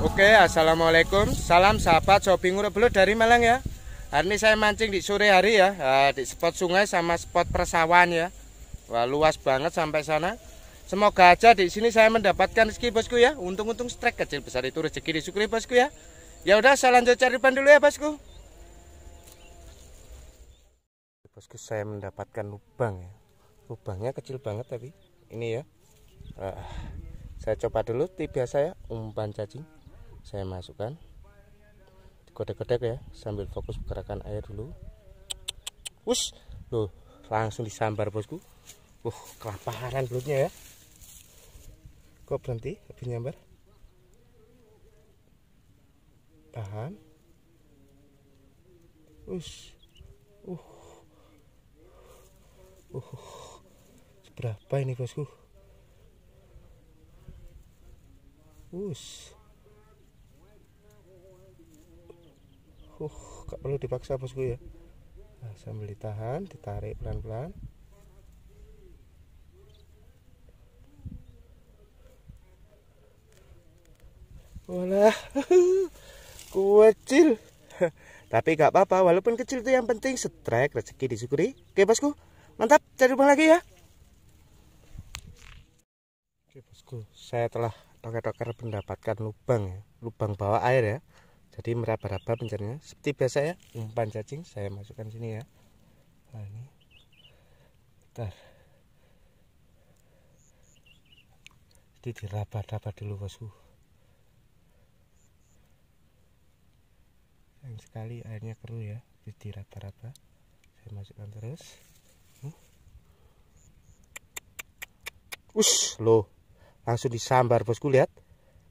Oke, assalamualaikum. Salam sahabat shopping urip belut dari Malang ya. Hari ini saya mancing di sore hari ya, di spot sungai sama spot persawahan ya. Wah, luas banget sampai sana. Semoga aja di sini saya mendapatkan rezeki bosku ya. Untung-untung strike kecil besar itu rezeki disyukuri bosku ya. Ya udah, saya lanjut cari ban dulu ya bosku. Bosku, saya mendapatkan lubang ya. Lubangnya kecil banget tapi ini ya. Saya coba dulu tip biasa ya, umpan cacing. Saya masukkan, kodek-kodek ya, sambil fokus gerakan air dulu. Wush, loh, langsung disambar bosku. Kelaparan belutnya ya. Kok berhenti habis nyambar? Tahan. Wush, seberapa ini bosku? Wush. Gak perlu dipaksa bosku ya. Nah, sambil ditahan, ditarik pelan-pelan. Walah, kecil. Tapi gak apa-apa, walaupun kecil itu yang penting strike, rezeki disyukuri. Oke bosku, mantap, cari lubang lagi ya. Oke bosku, saya telah toker-toker mendapatkan lubang ya, lubang bawah air ya. Jadi meraba-raba pencarinya seperti biasa ya, umpan cacing saya masukkan sini ya. Nah ini, bentar. Jadi diraba-raba dulu bosku. Sayang sekali airnya keruh ya, jadi diraba-raba. Saya masukkan terus. Loh, langsung disambar bosku, lihat.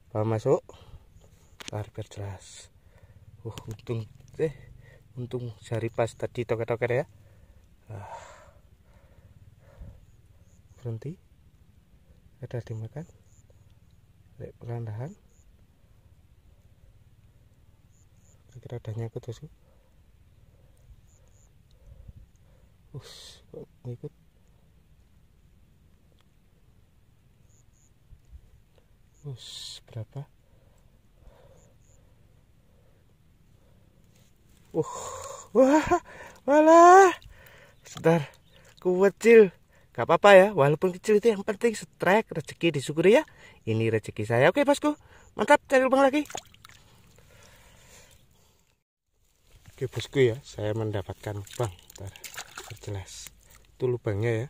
Bawa masuk. Biar jelas. Untung jari pas tadi toker-toker ya. Berhenti. Ada dimakan. Perlahan-lahan. Kira-kira ada nyangkut bosku. Kok ngikut. Berapa? Walah, sebentar, kecil, gak apa-apa ya, walaupun kecil itu yang penting strike, rezeki disyukuri ya. Ini rezeki saya. Oke bosku, mantap, cari lubang lagi. Oke bosku ya, saya mendapatkan lubang. Bentar, jelas, itu lubangnya ya.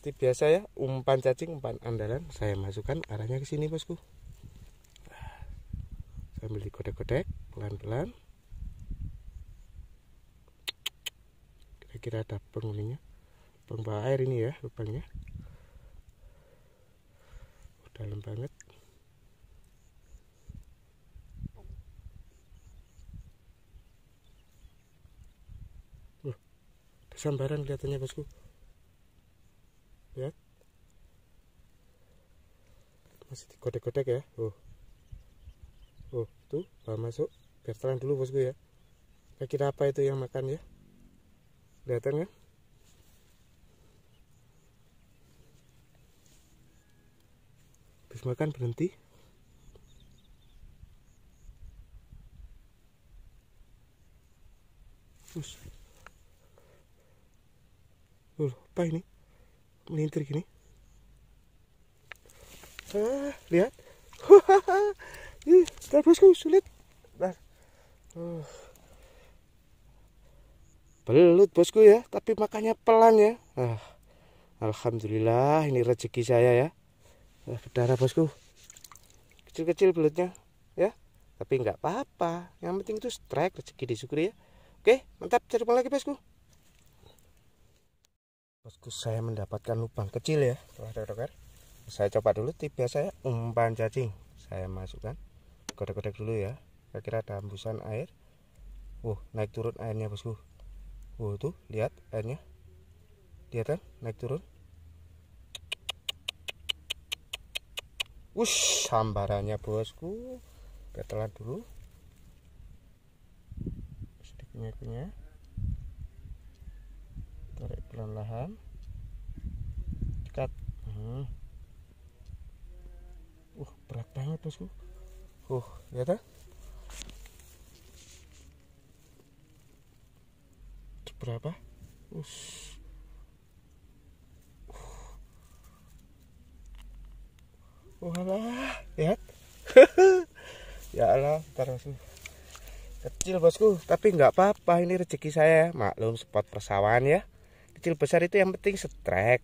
Seperti biasa ya, umpan cacing, umpan andalan, saya masukkan arahnya ke sini bosku. Sambil digodek-godek pelan-pelan. Kira-kira ada penghuninya, bawah air ini ya lubangnya. Dalam banget. Ada sambaran kelihatannya bosku. Lihat, masih digodek-godek ya. Tuh, bawa masuk. Biar terang dulu bosku ya. Kira-kira apa itu yang makan ya? Kelihatan kan? Habis makan berhenti. Apa ini? Melintir gini. Lihat. Bentar bosku, sulit. Belut bosku ya, tapi makannya pelan ya. Alhamdulillah, ini rezeki saya ya. Berdarah bosku. Kecil-kecil belutnya ya, tapi nggak apa-apa. Yang penting itu strike, rezeki disyukuri ya. Oke, mantap, cari lubang lagi bosku. Bosku, saya mendapatkan lubang kecil ya. Saya coba dulu tip biasa ya, umpan cacing. Saya masukkan, godek-godek dulu ya. Kira-kira ada hembusan air. Naik turun airnya bosku. Tuh, lihat airnya. Lihat kan, naik turun. Sambarannya bosku. Biar telan dulu. Sedikitnya. Tarik pelan-pelan. Dekat. Berat banget bosku. Lihat ya. Berapa? Walah, lihat. Ya Allah, ntar bosku. Kecil bosku, tapi nggak apa-apa, ini rezeki saya. Maklum spot persawahan ya. Kecil besar itu yang penting setrek.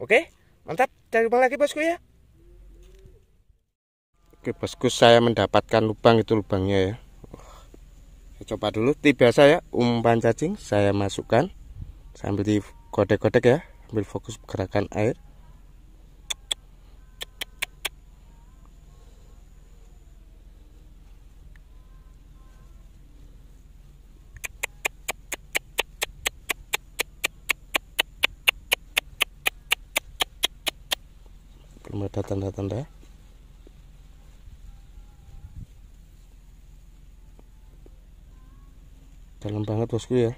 Oke, mantap. Cari lubang lagi bosku ya. Oke bosku, saya mendapatkan lubang, itu lubangnya ya. Saya coba dulu, biasa ya, umpan cacing saya masukkan sambil di kodek-kodek ya, ambil fokus gerakan air. Belum ada tanda-tanda. Dalam banget bosku ya.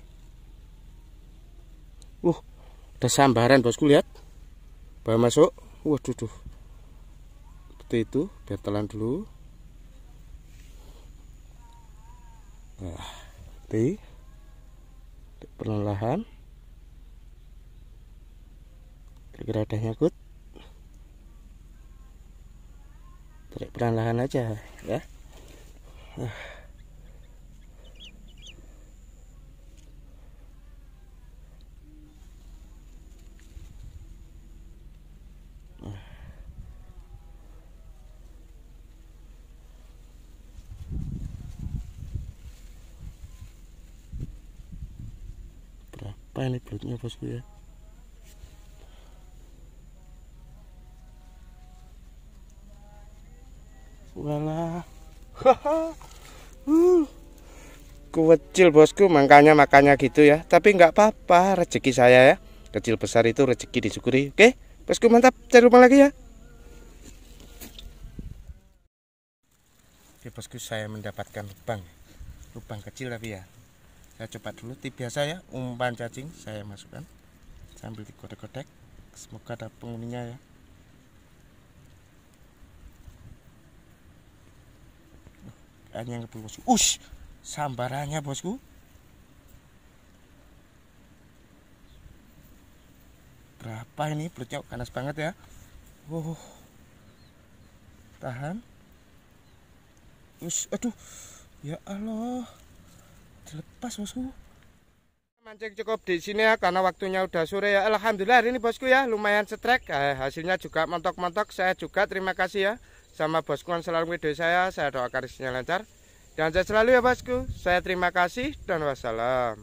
Ada sambaran bosku, lihat. Bawa masuk. Waduh tuh. Seperti itu, biar telan dulu. Nah, perlahan. Kira-kira ada nyangkut. Tarik perlahan aja ya. Berapa ini belutnya bosku ya? Walah. Kecil bosku, makanya gitu ya. Tapi nggak apa-apa, rezeki saya ya. Kecil besar itu rezeki disyukuri. Oke bosku, mantap. Cari lubang lagi ya. Oke bosku, saya mendapatkan lubang kecil tapi ya. Saya coba dulu, biasa ya, umpan cacing saya masukkan sambil digodek-godek. Semoga ada penghuninya ya. Hanya ngebul bosku. Sambarannya bosku. Berapa ini pelutnya, panas banget ya. Tahan. Aduh. Ya Allah. Dilepas bosku. Mancing cukup di sini ya, karena waktunya udah sore ya. Alhamdulillah hari ini bosku ya, lumayan setrek. Hasilnya juga montok-montok. Saya juga terima kasih ya sama bosku yang selalu video saya doakan rezekinya lancar dan sehat selalu ya bosku. Saya terima kasih dan wassalam.